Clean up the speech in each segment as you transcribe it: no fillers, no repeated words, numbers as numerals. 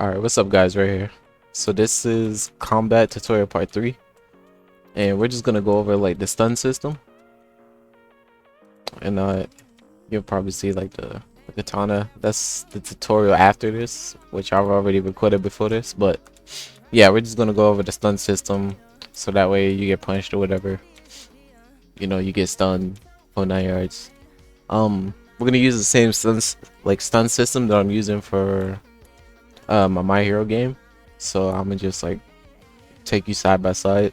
Alright, what's up guys, right here. So this is combat tutorial part 3, and we're just gonna go over like the stun system, and you'll probably see like the katana. That's the tutorial after this, which I've already recorded before this, but yeah, we're just gonna go over the stun system so that way you get punched or whatever, you know, you get stunned for 9 yards. We're gonna use the same stun system that I'm using for my Hero game, so I'm gonna just like take you side by side.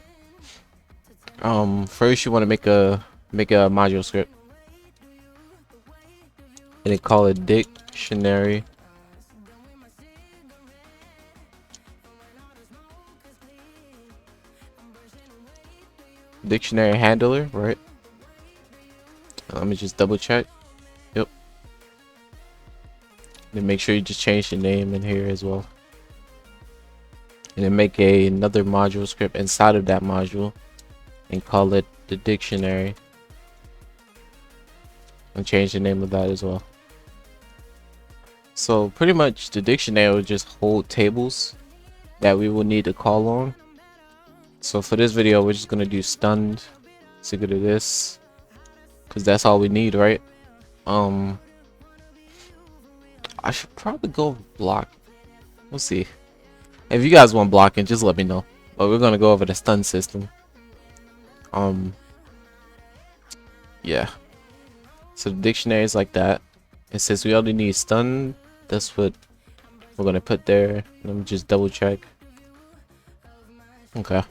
First you want to make a module script and then call it dictionary handler, right? Let me just double check. Yep. Then make sure you just change the name in here as well, and then make another module script inside of that module and call it the dictionary, and change the name of that as well. So pretty much the dictionary will just hold tables that we will need to call on. So for this video we're just gonna do stunned, so go to this because that's all we need, right? I should probably go block. We'll see. If you guys want blocking, just let me know. But we're gonna go over the stun system. Yeah. So the dictionary is like that. It says we only need stun. That's what we're gonna put there. Let me just double check. Okay.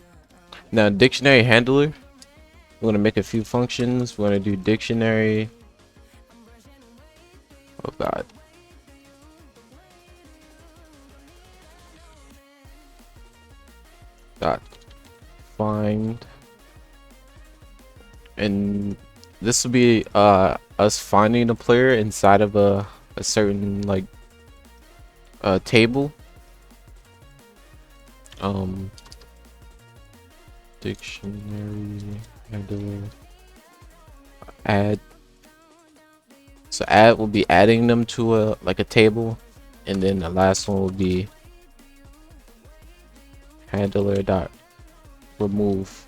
Now dictionary handler, we're gonna make a few functions. We're gonna do dictionary. Oh god. Dot find, and this will be us finding a player inside of a certain like table. Dictionary handler add. So add will be adding them to a table, and then the last one will be handler dot remove.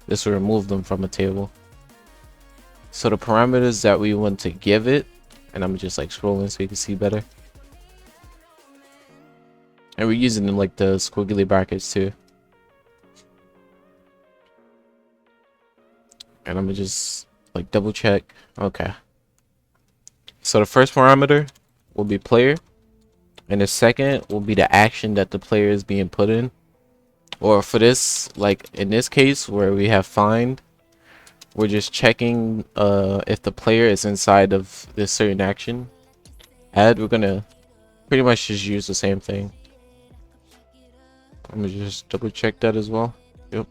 This will remove them from a table. So the parameters that we want to give it, and I'm just like scrolling so you can see better, and we're using them like the squiggly brackets too, and I'm gonna just like double check. Okay, so the first parameter will be player, and the second will be the action that the player is being put in. Or for this, like in this case where we have find, we're just checking if the player is inside of this certain action. Add, we're gonna pretty much just use the same thing. I'm gonna just double check that as well. Yep.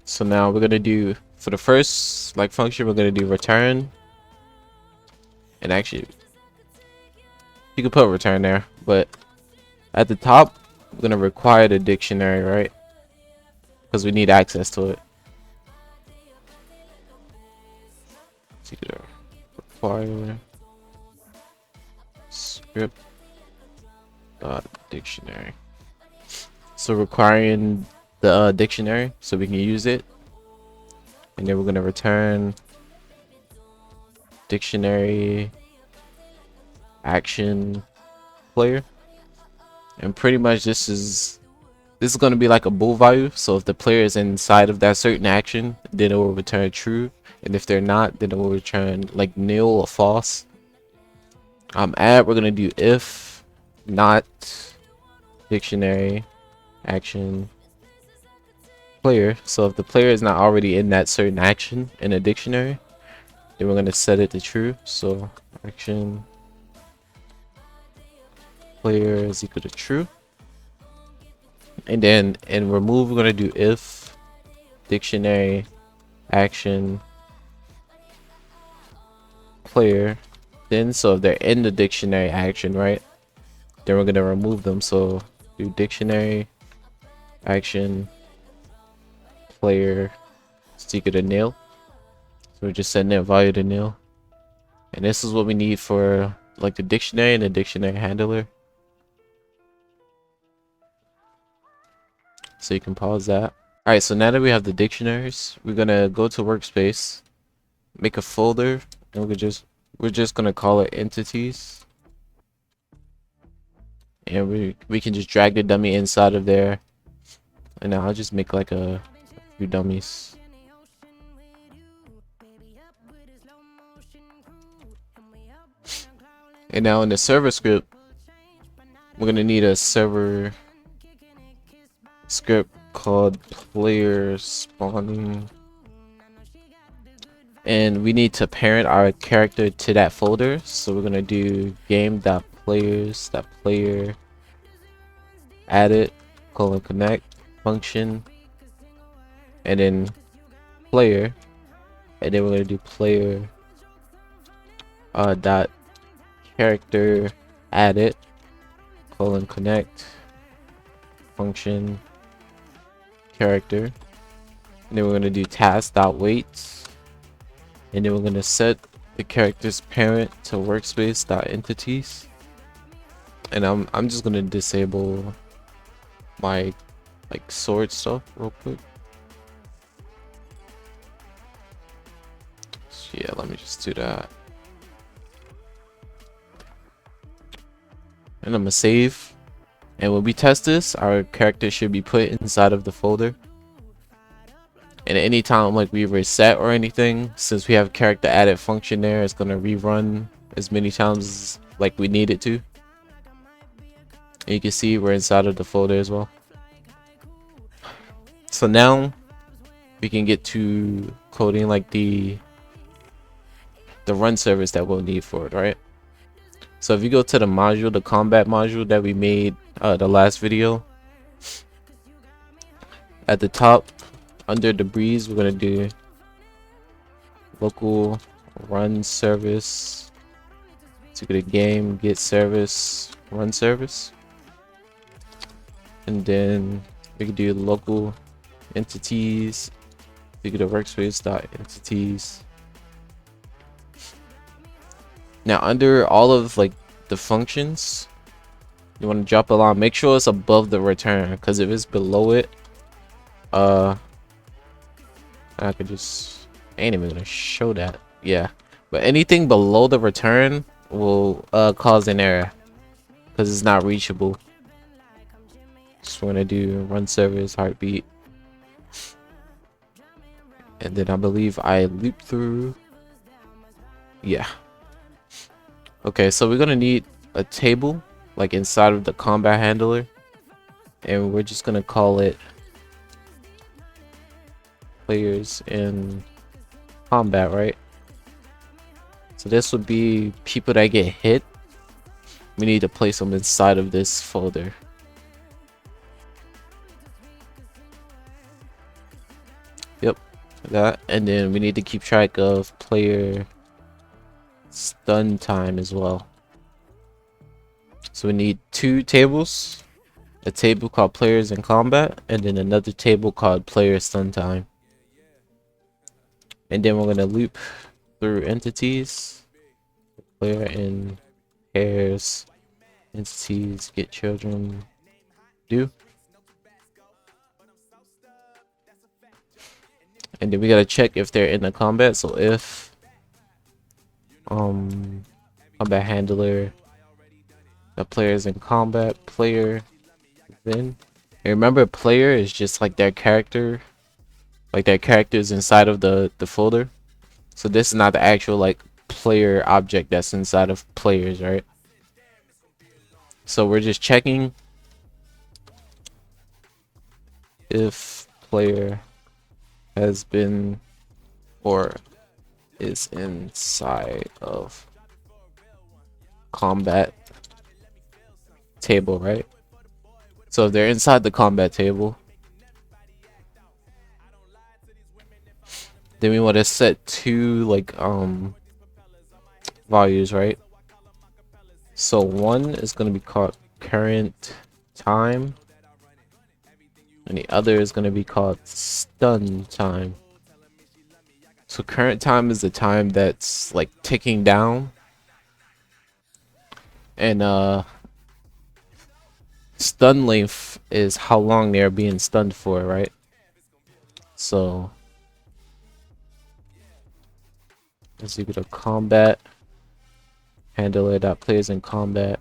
So now we're gonna do, for the first like function, we're gonna do return. And actually you can put return there, but at the top we're gonna require the dictionary, right? Because we need access to it. So you could require script dictionary. So requiring the dictionary so we can use it, and then we're gonna return dictionary action player. And pretty much this is going to be like a bool value. So if the player is inside of that certain action, then it will return true, and if they're not, then it will return like nil or false. Add, we're gonna do if not dictionary action player. So if the player is not already in that certain action in a dictionary, then we're gonna set it to true. So action player is equal to true, and then in remove we're gonna do if dictionary action player. Then so if they're in the dictionary action, right, then we're gonna remove them. So do dictionary action player is equal to nil. So we're just setting that value to nil, and this is what we need for like the dictionary and the dictionary handler. So you can pause that. Alright, so now that we have the dictionaries, we're gonna go to workspace, make a folder, and we're just gonna call it entities. And we can just drag the dummy inside of there. And now I'll just make like a few dummies. And now in the server script, we're gonna need a server script called player spawning. And we need to parent our character to that folder. So we're gonna do game.players.player add it :connect function, and then player, and then we're gonna do player dot character add it :connect function character, and then we're gonna do task.wait, and then we're gonna set the character's parent to workspace.entities, and I'm just gonna disable my like sword stuff real quick. So yeah, let me just do that, and I'm gonna save. And when we test this, our character should be put inside of the folder. And anytime like we reset or anything, since we have character added function there, it's gonna rerun as many times like we need it to. And you can see we're inside of the folder as well. So now we can get to coding like the run service that we'll need for it, right? So if you go to the module, the combat module that we made the last video, at the top under the breeze, we're gonna do local run service. So go to game, get service, run service, and then we can do local entities. You go to workspace.entities. Now under all of like the functions, you want to drop a line. Make sure it's above the return, because if it's below it, I could just ain't even gonna show that. Yeah, but anything below the return will cause an error because it's not reachable. Just want to do run service heartbeat, and then I believe I loop through. Yeah. Okay, so we're gonna need a table like inside of the combat handler, and we're just gonna call it players in combat, right? So this would be people that get hit. We need to place them inside of this folder. Yep, that. And then we need to keep track of player stun time as well. So we need two tables, a table called players in combat, and then another table called player stun time. And then we're gonna loop through entities, player in pairs, entities, get children, do. And then we gotta check if they're in the combat. So if combat handler, the players in combat, player, then. And remember, player is just like their character, like their characters inside of the folder. So this is not the actual like player object that's inside of players, right? So we're just checking if player has been or is inside of combat table, right? So if they're inside the combat table, then we want to set two like values, right? So one is going to be called current time, and the other is going to be called stun time. So current time is the time that's like ticking down, And stun length is how long they're being stunned for, right? So let's equal to combat handler that plays in combat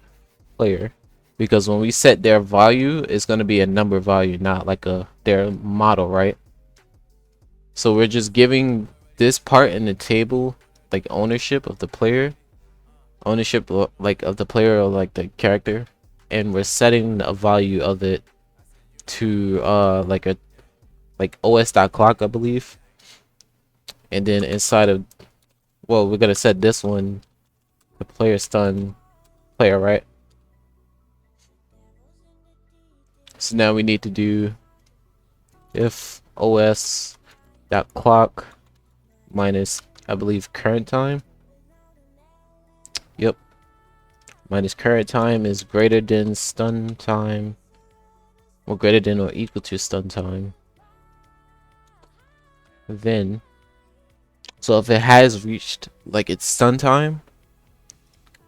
player. Because when we set their value, it's going to be a number value, not like their model, right? So we're just giving this part in the table like ownership of the player, ownership like of the player or like the character, and we're setting a value of it to like os.clock, I believe. And then inside of, well, we're gonna set this one the player stun player, right? So now we need to do if os.clock minus, I believe, current time. Yep. Minus current time is greater than stun time, or greater than or equal to stun time. Then, so if it has reached like its stun time,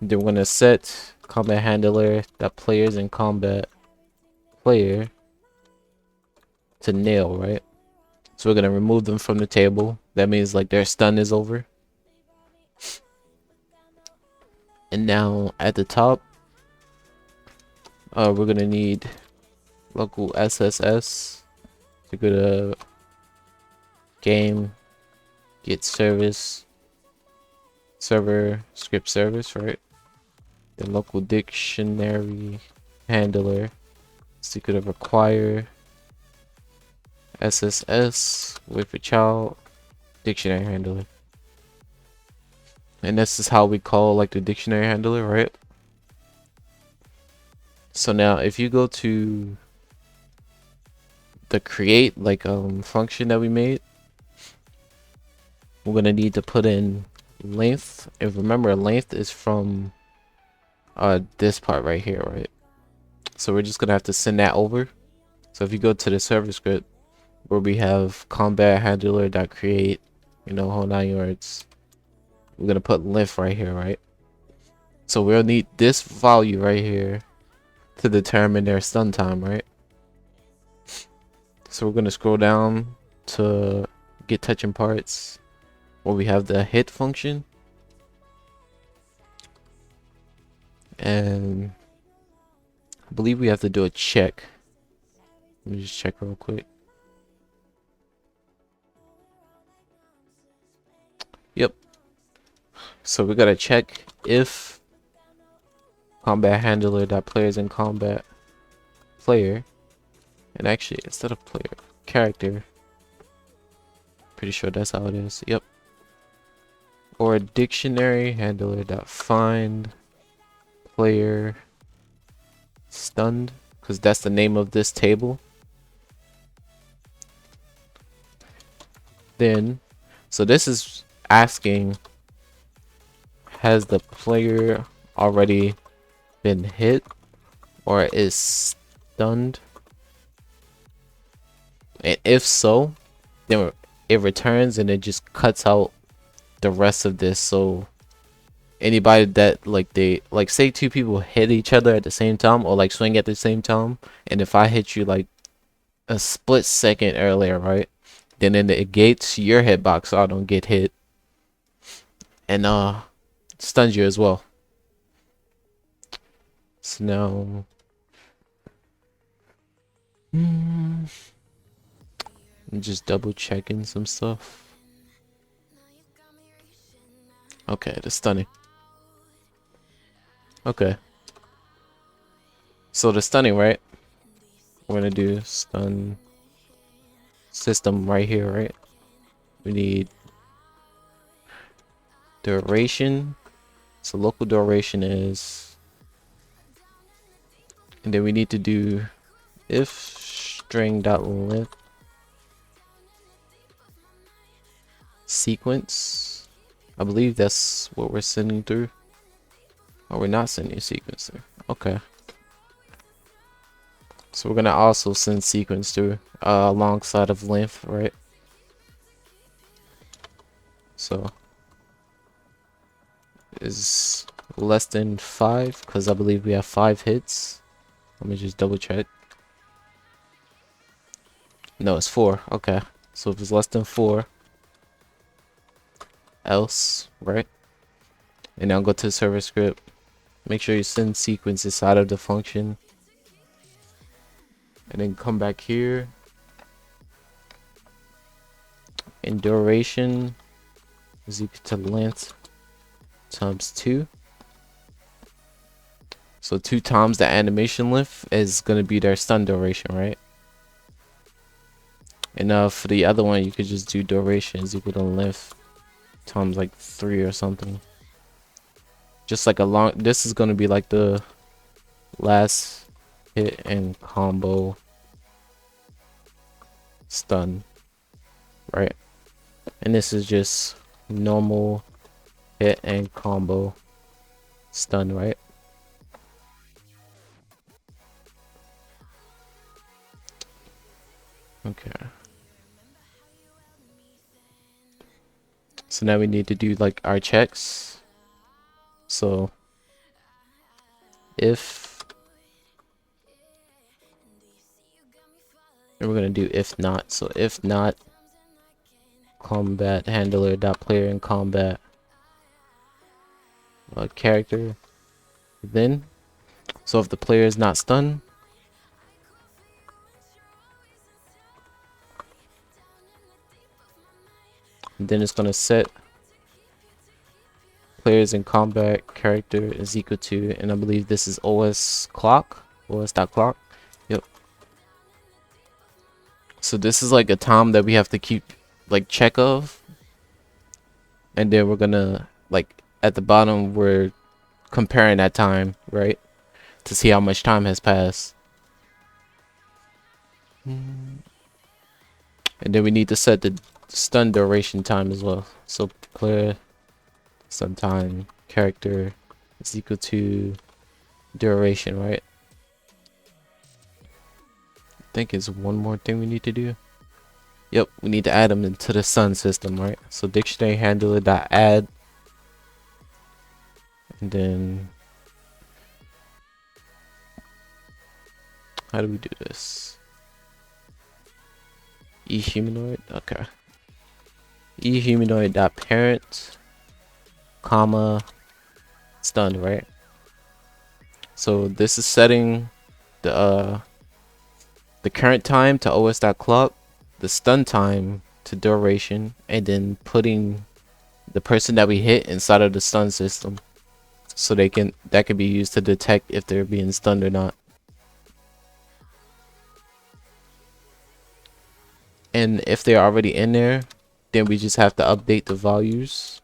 then we're gonna set combat handler that players in combat player to nil, right? So we're gonna remove them from the table. That means like their stun is over. And now at the top, we're gonna need local SSS to go to game, get service, server, script service, right? The local dictionary handler, so you could require SSS wait for child dictionary handler. And this is how we call like the dictionary handler, right? So now if you go to the create like function that we made, we're gonna need to put in length. And remember, length is from this part right here, right? So we're just gonna have to send that over. So if you go to the server script where we have combat handler dot create, you know, whole 9 yards, we're gonna put length right here, right? So we'll need this value right here to determine their stun time, right? So we're gonna scroll down to get touching parts where we have the hit function, and I believe we have to do a check. Let me just check real quick. Yep. So we gotta check if combat handler that players in combat player, and actually instead of player, character. Pretty sure that's how it is. Yep. Or dictionary handler dot find player stunned, because that's the name of this table. Then, so this is asking, has the player already been hit or is stunned? And if so, then it returns and it just cuts out the rest of this. So anybody that like they like, say two people hit each other at the same time or like swing at the same time, and if I hit you like a split second earlier, right, then it negates your hitbox so I don't get hit, and stuns you as well. So now I'm just double checking some stuff. Okay, the stunning. Okay, so the stunning, right, we're gonna do stun system right here, right? We need duration. So local duration is, and then we need to do if string.length sequence. I believe that's what we're sending through. Oh, we're not sending a sequence through. Okay. So we're gonna also send sequence through alongside of length, right? So is less than 5, because I believe we have 5 hits. Let me just double check. No, it's 4. Okay. So if it's less than 4, else, right? And now go to the server script. Make sure you send sequence inside of the function. And then come back here. And duration is equal to length times 2. So 2 times the animation length is going to be their stun duration, right? And for the other one, you could just do duration is equal to length times like 3 or something. Just like a long, this is going to be like the last hit and combo stun, right? And this is just normal hit and combo stun, right? Okay. So now we need to do like our checks. So if, and we're gonna do if not. So if not, combat handler dot player in combat character, then, so if the player is not stunned, then it's gonna set players in combat character is equal to, and I believe this is OS clock, os.clock. Yep. So this is like a time that we have to keep like check of, and then we're gonna like at the bottom we're comparing that time, right, to see how much time has passed. And then we need to set the stun duration time as well. So player stun time character is equal to duration, right? I think it's one more thing we need to do. Yep, we need to add them into the sun system, right? So dictionary handler dot add, and then how do we do this? E-humanoid, okay. E-humanoid dot parent, comma, stun, right? So this is setting the current time to os.clock, the stun time to duration, and then putting the person that we hit inside of the stun system, so that can be used to detect if they're being stunned or not. And if they're already in there, then we just have to update the values.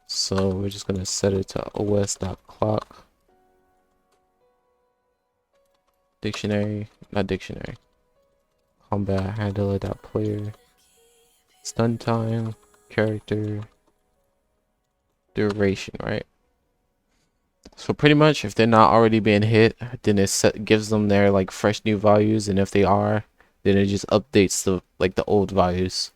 So we're just gonna set it to os.clock. Dictionary, not dictionary. Combat handler dot player. Stun time, character, duration, right? So pretty much if they're not already being hit, then it gives them their like fresh new values, and if they are, then it just updates the old values.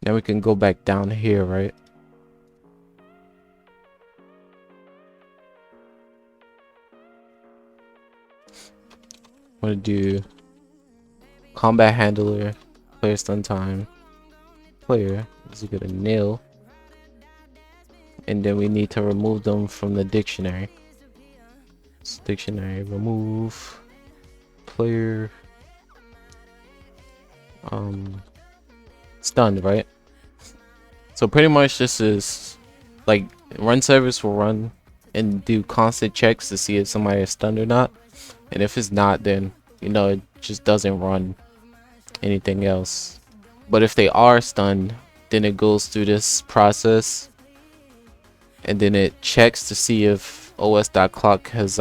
Now we can go back down here, right? I'm gonna do combat handler, player stun time, player is equal to nil, and then we need to remove them from the dictionary. So dictionary remove player stunned, right? So pretty much this is like run service will run and do constant checks to see if somebody is stunned or not, and if it's not, then it just doesn't run anything else. But if they are stunned, then it goes through this process, and then it checks to see if os.clock has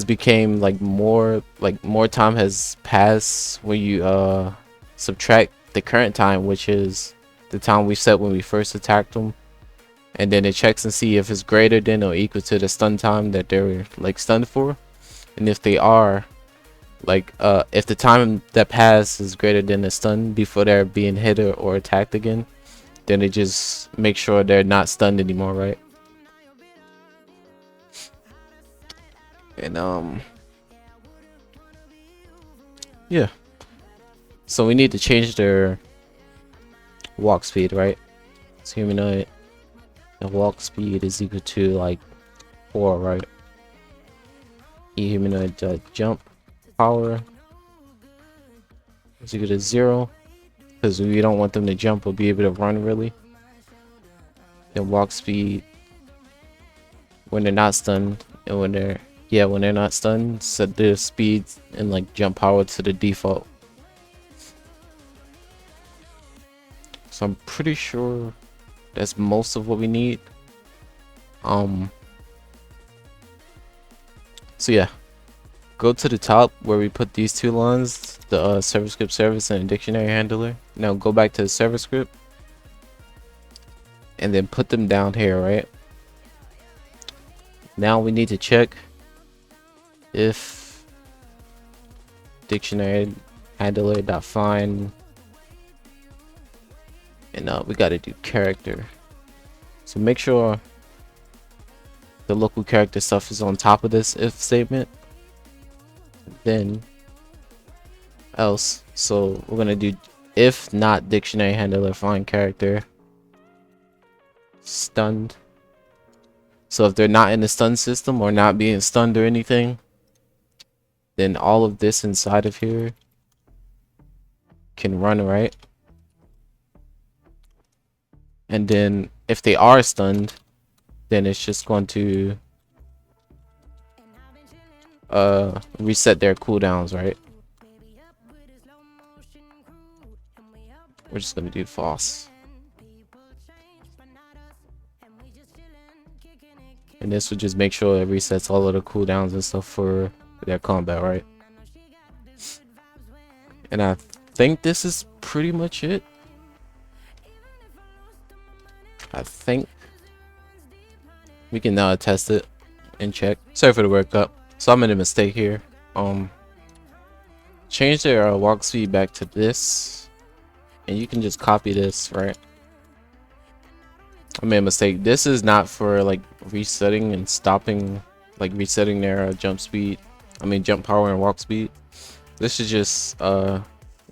became like more time has passed when you subtract the current time, which is the time we set when we first attacked them, and then it checks and see if it's greater than or equal to the stun time that they're like stunned for, and if they are, Like if the time that passed is greater than the stun before they're being hit or attacked again, then it just makes sure they're not stunned anymore, right? And yeah, so we need to change their walk speed, right? So humanoid, the walk speed is equal to like 4, right? Humanoid jump power is equal to 0, because we don't want them to jump or be able to run really. Then walk speed when they're not stunned, and when they're not stunned, set their speed and like jump power to the default. So I'm pretty sure that's most of what we need. So yeah, go to the top where we put these two lines, the server script service and dictionary handler. Now go back to the server script and then put them down here, right? Now we need to check if dictionary handler dot find, and we got to do character. So make sure the local character stuff is on top of this if statement, then else. So we're gonna do if not dictionary handler find character stunned. So if they're not in the stun system or not being stunned or anything, then all of this inside of here can run, right? And then if they are stunned, then it's just going to reset their cooldowns, right? We're just gonna do false, and this would just make sure it resets all of the cooldowns and stuff for their combat, right? And I think this is pretty much it. I think we can now test it and check. Sorry for the workup. So I made a mistake here. Change their walk speed back to this, and you can just copy this, right? I made a mistake. This is not for like resetting and stopping, like resetting their jump speed. I mean jump power and walk speed. This is just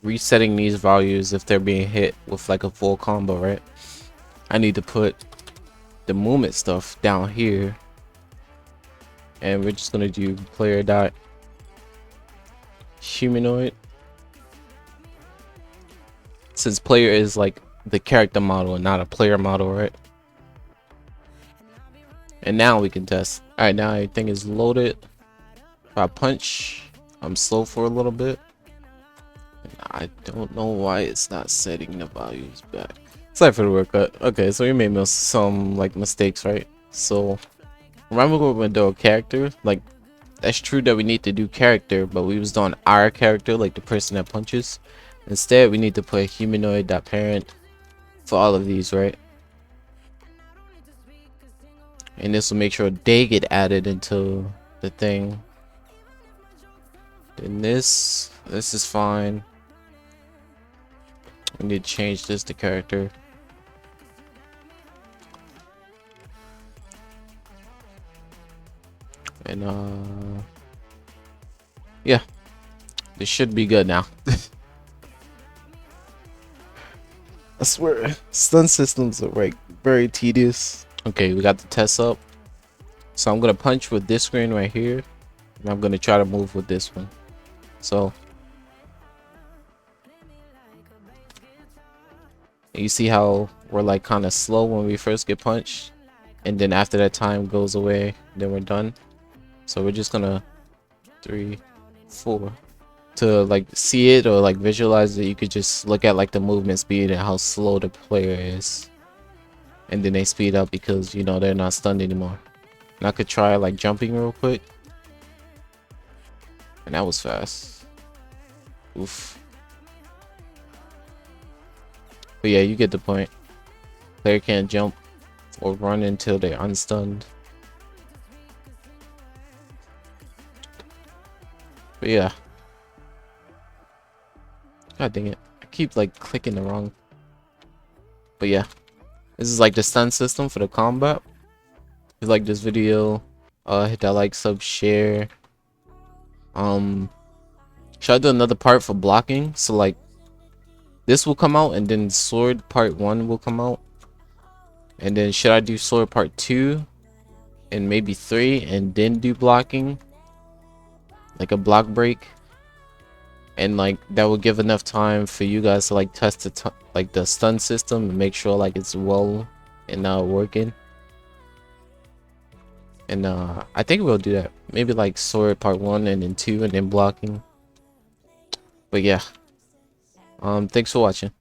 resetting these values if they're being hit with like a full combo, right? I need to put the movement stuff down here, and we're just gonna do player dot humanoid, since player is like the character model and not a player model, right? And now we can test. All right, now everything is loaded. If I punch, I'm slow for a little bit. I don't know why it's not setting the values back. Sorry for the workout. Okay, so we made some like mistakes, right? So remember when we do a character, like that's true that we need to do character, but we was doing our character, like the person that punches. Instead, we need to put humanoid.parent for all of these, right? And this will make sure they get added into the thing. Then this is fine. We need to change this to character. And yeah, this should be good now. I swear, stun systems are like very tedious. Okay, we got the test up. So I'm gonna punch with this screen right here, and I'm gonna try to move with this one. So you see how we're like kind of slow when we first get punched, and then after that time goes away, then we're done. So we're just gonna 3, 4. To like see it or like visualize it, you could just look at like the movement speed and how slow the player is, and then they speed up because you know they're not stunned anymore. And I could try like jumping real quick, and that was fast. Oof. But yeah, you get the point. Player can't jump or run until they're unstunned. But yeah, God dang it. I keep like clicking the wrong. But yeah. This is like the stun system for the combat. If you like this video, hit that like, sub, share. Should I do another part for blocking? So like this will come out and then sword part 1 will come out. And then should I do sword part 2 and maybe 3 and then do blocking? Like a block break. And like that will give enough time for you guys to like test like the stun system and make sure like it's well and working. And I think we'll do that. Maybe like sword part 1 and then 2 and then blocking. But yeah. Thanks for watching.